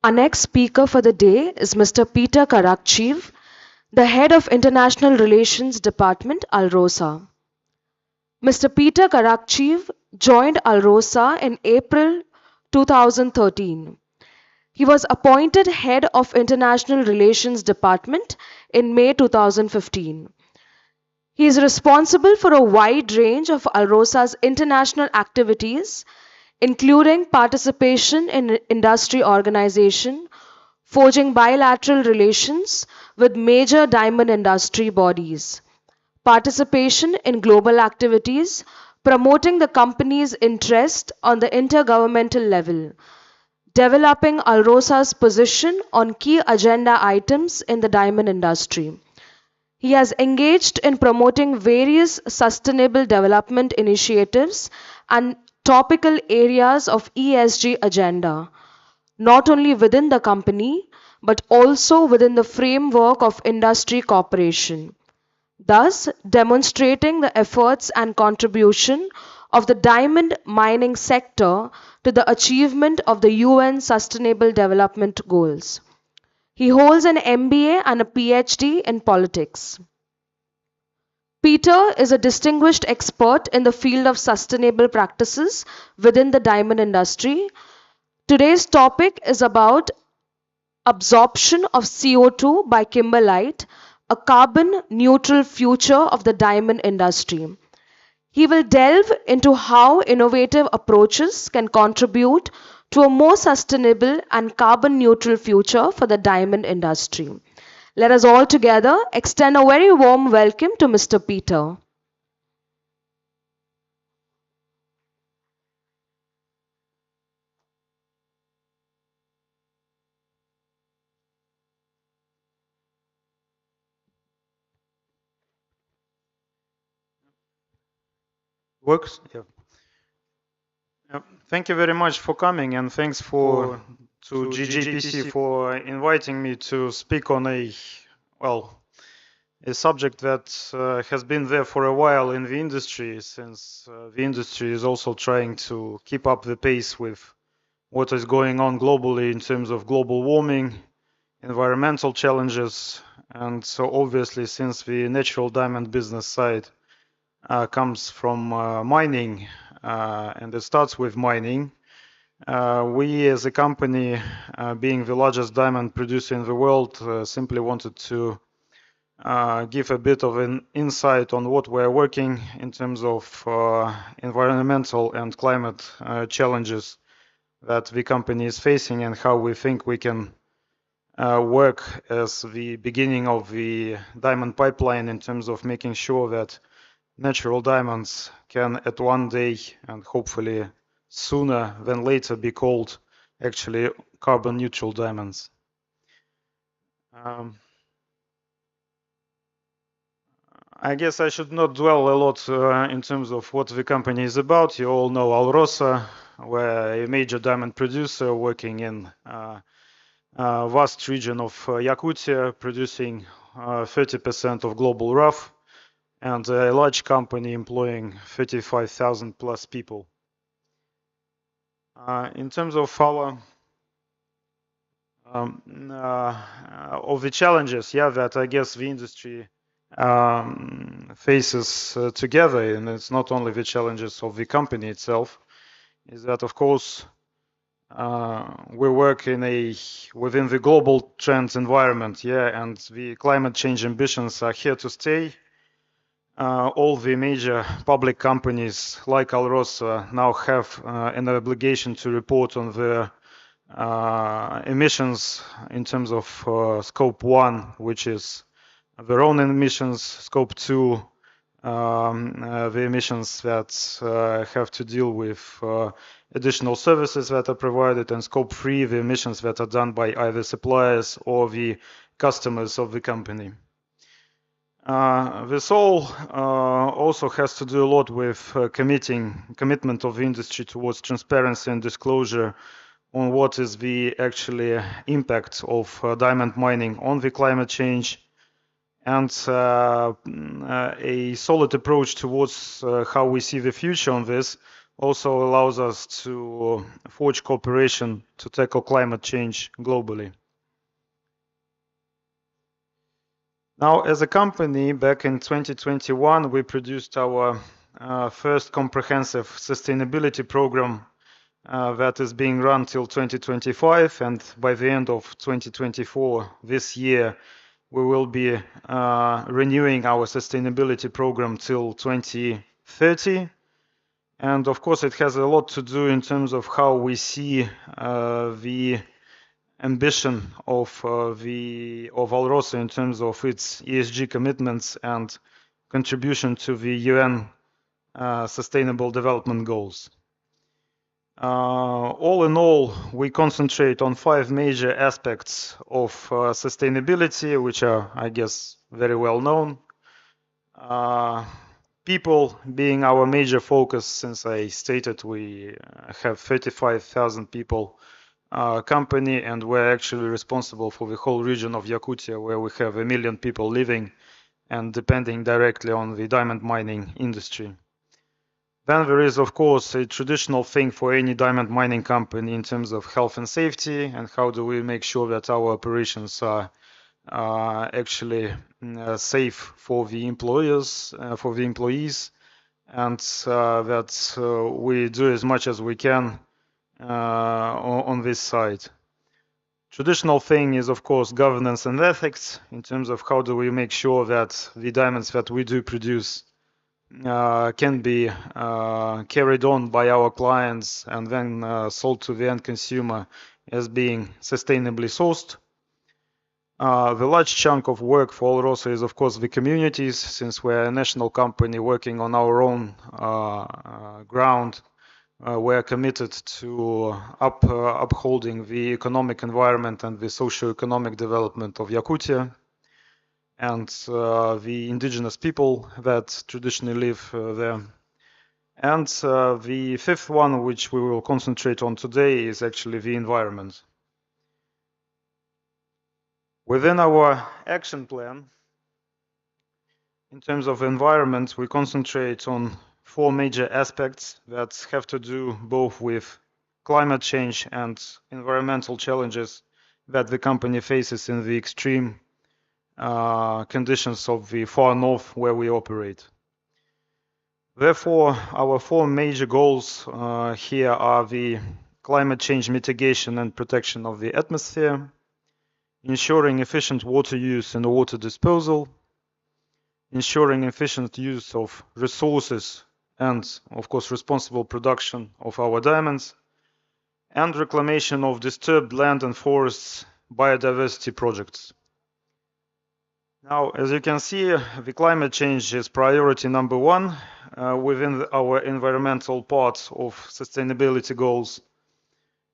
Our next speaker for the day is Mr. Peter Karakchiv, the head of International Relations Department, Alrosa. Mr. Peter Karakchiv joined Alrosa in April 2013. He was appointed head of International Relations Department in May 2015. He is responsible for a wide range of Alrosa's international activities, including participation in industry organization, forging bilateral relations with major diamond industry bodies, participation in global activities, promoting the company's interest on the intergovernmental level, developing Alrosa's position on key agenda items in the diamond industry. He has engaged in promoting various sustainable development initiatives and topical areas of ESG agenda, not only within the company, but also within the framework of industry cooperation, thus demonstrating the efforts and contribution of the diamond mining sector to the achievement of the UN Sustainable Development Goals. He holds an MBA and a PhD in politics. Peter is a distinguished expert in the field of sustainable practices within the diamond industry. Today's topic is about absorption of CO2 by kimberlite, a carbon neutral future of the diamond industry. He will delve into how innovative approaches can contribute to a more sustainable and carbon neutral future for the diamond industry. Let us all together extend a very warm welcome to Mr. Peter. Works? Yeah. Thank you very much for coming, and thanks to GJPC for inviting me to speak on a subject that has been there for a while in the industry, since the industry is also trying to keep up the pace with what is going on globally in terms of global warming, environmental challenges, and so obviously since the natural diamond business side comes from mining, and it starts with mining. We as a company, being the largest diamond producer in the world, simply wanted to give a bit of an insight on what we're working in terms of environmental and climate challenges that the company is facing, and how we think we can work as the beginning of the diamond pipeline in terms of making sure that natural diamonds can at one day, and hopefully sooner than later, be called actually carbon neutral diamonds. I guess I should not dwell a lot in terms of what the company is about. You all know Alrosa. We're a major diamond producer working in a vast region of Yakutia, producing 30% of global rough, and a large company employing 35,000 plus people. In terms of our of the challenges, that I guess the industry faces together, and it's not only the challenges of the company itself, is that of course we work within the global trends environment, and the climate change ambitions are here to stay. All the major public companies like Alrosa now have an obligation to report on their emissions in terms of scope 1, which is their own emissions, scope 2, the emissions that have to deal with additional services that are provided, and scope 3, the emissions that are done by either suppliers or the customers of the company. This all also has to do a lot with commitment of the industry towards transparency and disclosure on what is the actually impact of diamond mining on the climate change, and a solid approach towards how we see the future on this also allows us to forge cooperation to tackle climate change globally. Now, as a company, back in 2021, we produced our first comprehensive sustainability program that is being run till 2025, and by the end of 2024, this year, we will be renewing our sustainability program till 2030. And of course, it has a lot to do in terms of how we see the ambition of Alrosa in terms of its ESG commitments and contribution to the UN Sustainable Development Goals. All in all, we concentrate on 5 major aspects of sustainability, which are, I guess, very well known. People being our major focus, since I stated we have 35,000 people company, and we're actually responsible for the whole region of Yakutia, where we have 1 million people living and depending directly on the diamond mining industry. Then there is, of course, a traditional thing for any diamond mining company in terms of health and safety, and how do we make sure that our operations are actually safe for the employers, for the employees, and that we do as much as we can on this side. Traditional thing is, of course, governance and ethics in terms of how do we make sure that the diamonds that we do produce can be carried on by our clients and then sold to the end consumer as being sustainably sourced. The large chunk of work for Alrosa is, of course, the communities, since we're a national company working on our own ground. We're committed to upholding the economic environment and the socio-economic development of Yakutia and the indigenous people that traditionally live there. And the fifth one, which we will concentrate on today, is actually the environment. Within our action plan, in terms of environment, we concentrate on 4 major aspects that have to do both with climate change and environmental challenges that the company faces in the extreme conditions of the far north where we operate. Therefore, our 4 major goals here are the climate change mitigation and protection of the atmosphere, ensuring efficient water use and water disposal, ensuring efficient use of resources and, of course, responsible production of our diamonds, and reclamation of disturbed land and forests biodiversity projects. Now, as you can see, the climate change is priority number 1 within our environmental part of sustainability goals.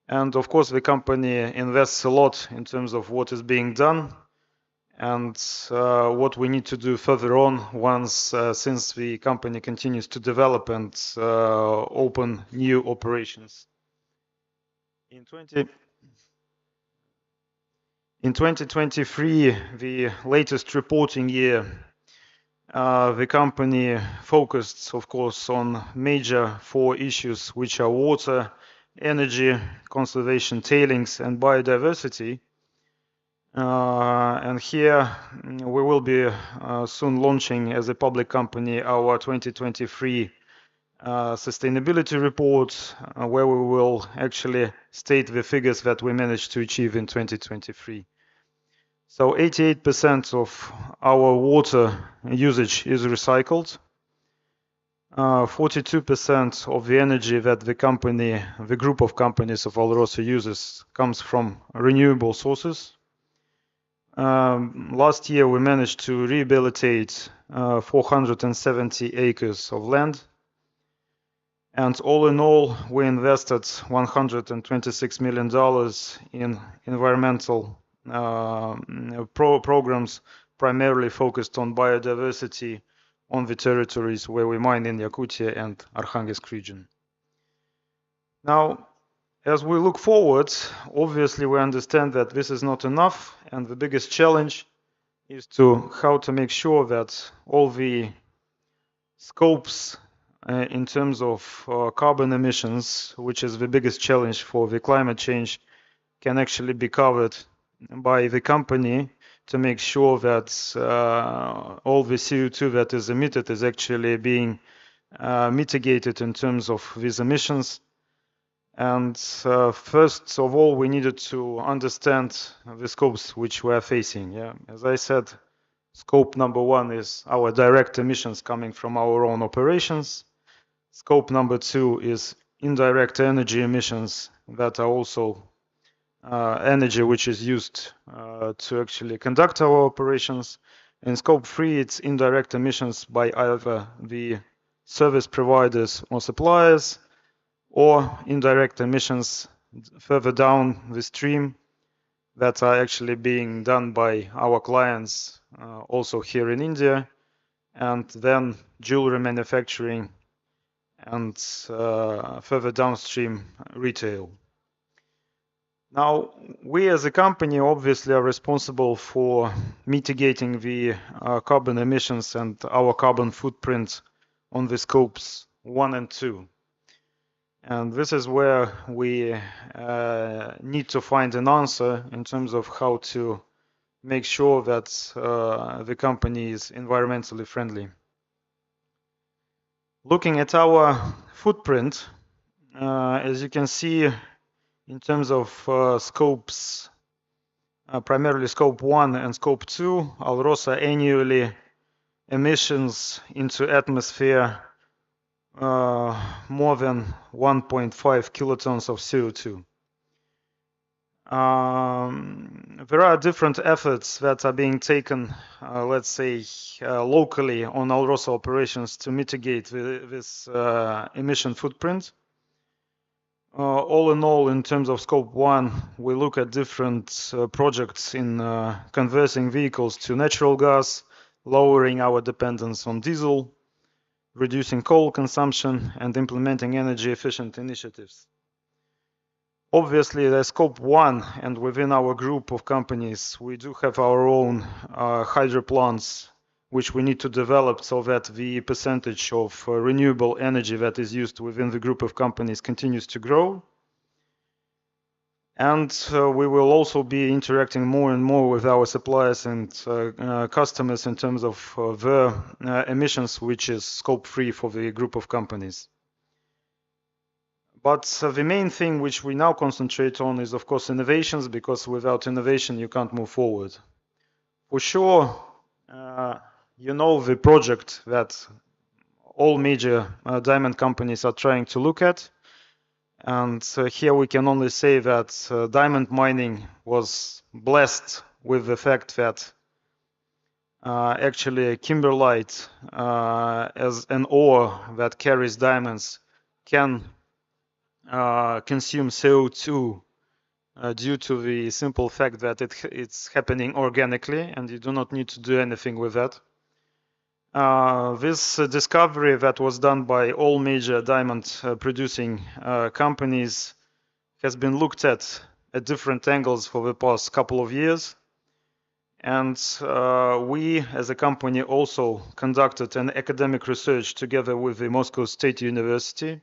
And of course, the company invests a lot in terms of what is being done and what we need to do further on once, since the company continues to develop and open new operations. In 2023, the latest reporting year, the company focused, of course, on major 4 issues, which are water, energy, conservation, tailings, and biodiversity. And here we will be soon launching as a public company our 2023 sustainability report, where we will actually state the figures that we managed to achieve in 2023. So 88% of our water usage is recycled. 42% of the energy that the group of companies of Alrosa uses comes from renewable sources. Last year we managed to rehabilitate 470 acres of land. And all in all, we invested $126 million in environmental programs, primarily focused on biodiversity on the territories where we mine in Yakutia and Arkhangelsk region. Now, as we look forward, obviously we understand that this is not enough, and the biggest challenge is how to make sure that all the scopes in terms of carbon emissions, which is the biggest challenge for the climate change, can actually be covered by the company to make sure that all the CO2 that is emitted is actually being mitigated in terms of these emissions. And first of all, we needed to understand the scopes which we are facing. Yeah, as I said, scope number one is our direct emissions coming from our own operations. Scope number two is indirect energy emissions that are also energy which is used to actually conduct our operations. In scope three, it's indirect emissions by either the service providers or suppliers, or indirect emissions further down the stream that are actually being done by our clients also here in India, and then jewelry manufacturing and further downstream retail. Now, we as a company obviously are responsible for mitigating the carbon emissions and our carbon footprint on the scopes 1 and 2. And this is where we need to find an answer in terms of how to make sure that the company is environmentally friendly. Looking at our footprint, as you can see, in terms of scopes, primarily scope 1 and scope 2, Alrosa annually emissions into atmosphere more than 1.5 kilotons of CO2. There are different efforts that are being taken, let's say, locally on Alrosa operations to mitigate this emission footprint. All in all, in terms of scope 1, we look at different projects in converting vehicles to natural gas, lowering our dependence on diesel, reducing coal consumption, and implementing energy efficient initiatives. Obviously, the scope 1, and within our group of companies, we do have our own hydro plants, which we need to develop so that the percentage of renewable energy that is used within the group of companies continues to grow. And we will also be interacting more and more with our suppliers and customers in terms of their emissions, which is scope 3 for the group of companies. But the main thing which we now concentrate on is, of course, innovations, because without innovation, you can't move forward. For sure, you know the project that all major diamond companies are trying to look at. And here we can only say that diamond mining was blessed with the fact that actually kimberlite as an ore that carries diamonds can consume CO2 due to the simple fact that it's happening organically and you do not need to do anything with that. This discovery that was done by all major diamond producing companies has been looked at different angles for the past couple of years. And we as a company also conducted an academic research together with the Moscow State University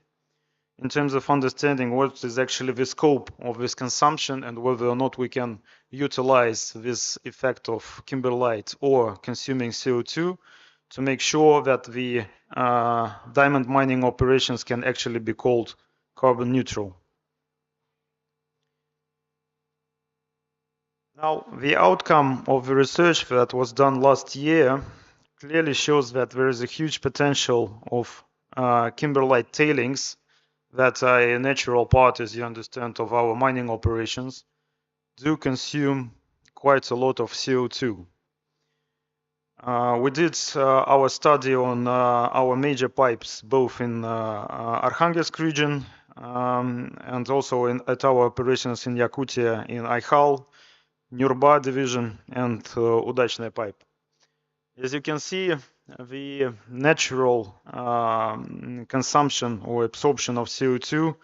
in terms of understanding what is actually the scope of this consumption and whether or not we can utilize this effect of kimberlite or consuming CO2 to make sure that the diamond mining operations can actually be called carbon neutral. Now, the outcome of the research that was done last year clearly shows that there is a huge potential of kimberlite tailings that are a natural part, as you understand, of our mining operations, do consume quite a lot of CO2. We did our study on our major pipes, both in Arkhangelsk region and also at our operations in Yakutia, in Aykhal, Nurba division, and Udachная pipe. As you can see, the natural consumption or absorption of CO2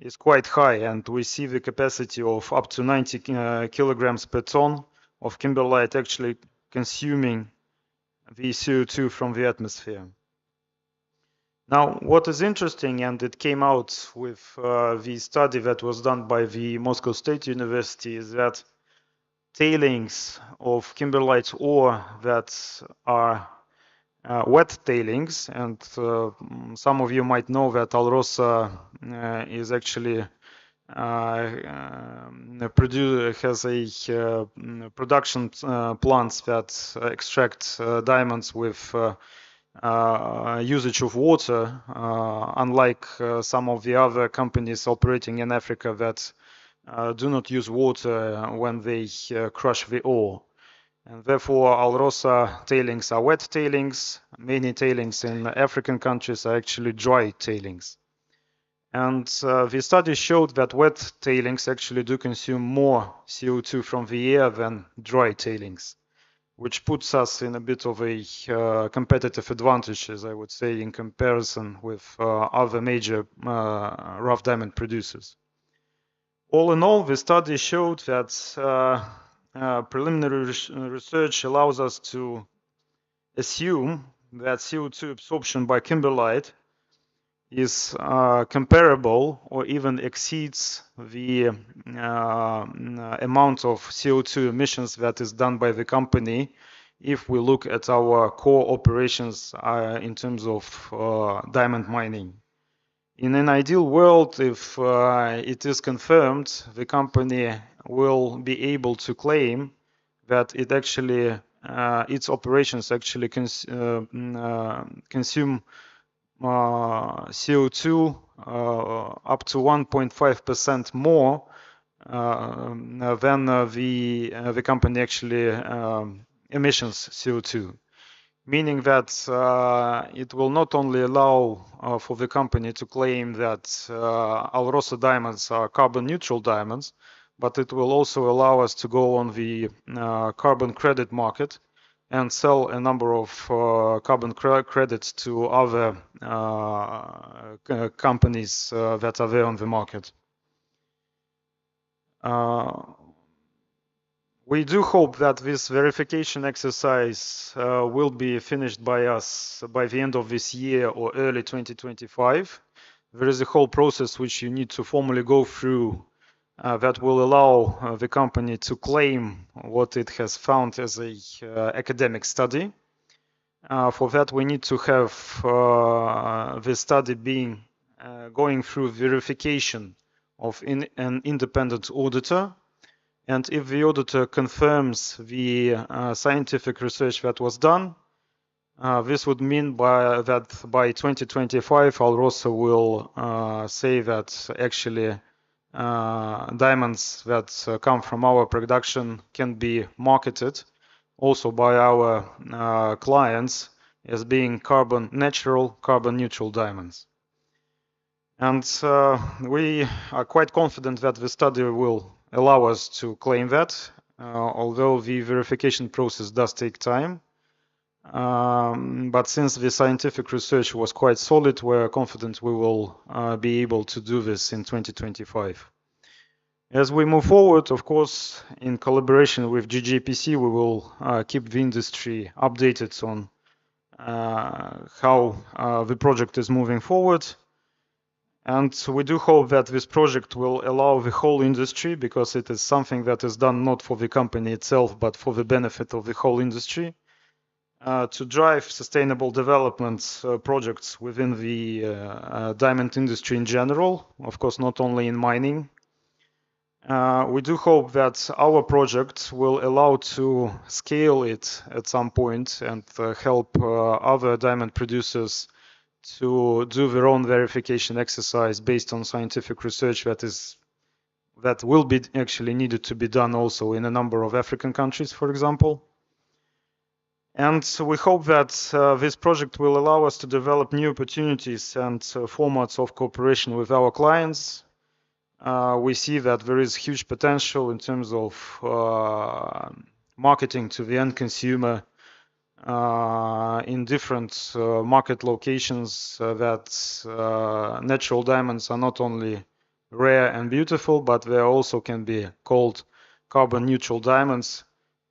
is quite high, and we see the capacity of up to 90 kilograms per ton of kimberlite actually consuming the CO2 from the atmosphere. Now, what is interesting, and it came out with the study that was done by the Moscow State University, is that tailings of kimberlite ore that are wet tailings, and some of you might know that Alrosa is actually has a production plants that extract diamonds with usage of water, unlike some of the other companies operating in Africa that do not use water when they crush the ore. And therefore, Alrosa tailings are wet tailings. Many tailings in African countries are actually dry tailings. And the study showed that wet tailings actually do consume more CO2 from the air than dry tailings, which puts us in a bit of a competitive advantage, as I would say, in comparison with other major rough diamond producers. All in all, the study showed that preliminary research allows us to assume that CO2 absorption by kimberlite is comparable or even exceeds the amount of CO2 emissions that is done by the company if we look at our core operations in terms of diamond mining. In an ideal world, if it is confirmed, the company will be able to claim that it actually its operations actually consume CO2 up to 1.5% more than the company actually emissions CO2, meaning that it will not only allow for the company to claim that Alrosa diamonds are carbon neutral diamonds, but it will also allow us to go on the carbon credit market and sell a number of carbon credits to other companies that are there on the market. We do hope that this verification exercise will be finished by us by the end of this year or early 2025. There is a whole process which you need to formally go through that will allow the company to claim what it has found as a academic study. For that, we need to have the study being going through verification of an independent auditor. And if the auditor confirms the scientific research that was done, this would mean that by 2025, Alrosa will say that actually diamonds that come from our production can be marketed also by our clients as being carbon neutral diamonds. And we are quite confident that the study will allow us to claim that, although the verification process does take time. But since the scientific research was quite solid, we're confident we will be able to do this in 2025. As we move forward, of course, in collaboration with GJPC, we will keep the industry updated on how the project is moving forward. And we do hope that this project will allow the whole industry, because it is something that is done not for the company itself, but for the benefit of the whole industry, to drive sustainable development projects within the diamond industry in general, of course, not only in mining. We do hope that our project will allow to scale it at some point and help other diamond producers to do their own verification exercise based on scientific research that will be actually needed to be done also in a number of African countries, for example. And we hope that this project will allow us to develop new opportunities and formats of cooperation with our clients. We see that there is huge potential in terms of marketing to the end consumer in different market locations, that natural diamonds are not only rare and beautiful, but they also can be called carbon neutral diamonds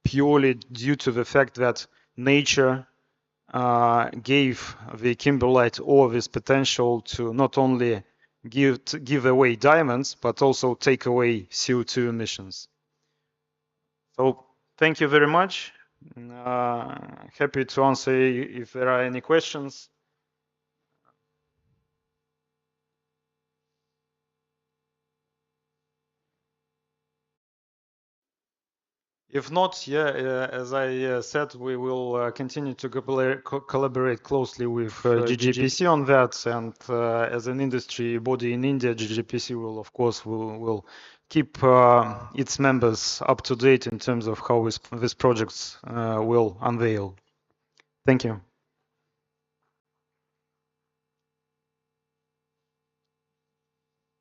purely due to the fact that nature gave the kimberlite ore this potential to not only give away diamonds, but also take away CO2 emissions. So thank you very much. Happy to answer if there are any questions. If not, as I said, we will continue to collaborate closely with GGPC on that, and as an industry body in India, GGPC will, of course, will keep its members up to date in terms of how these projects will unveil. Thank you.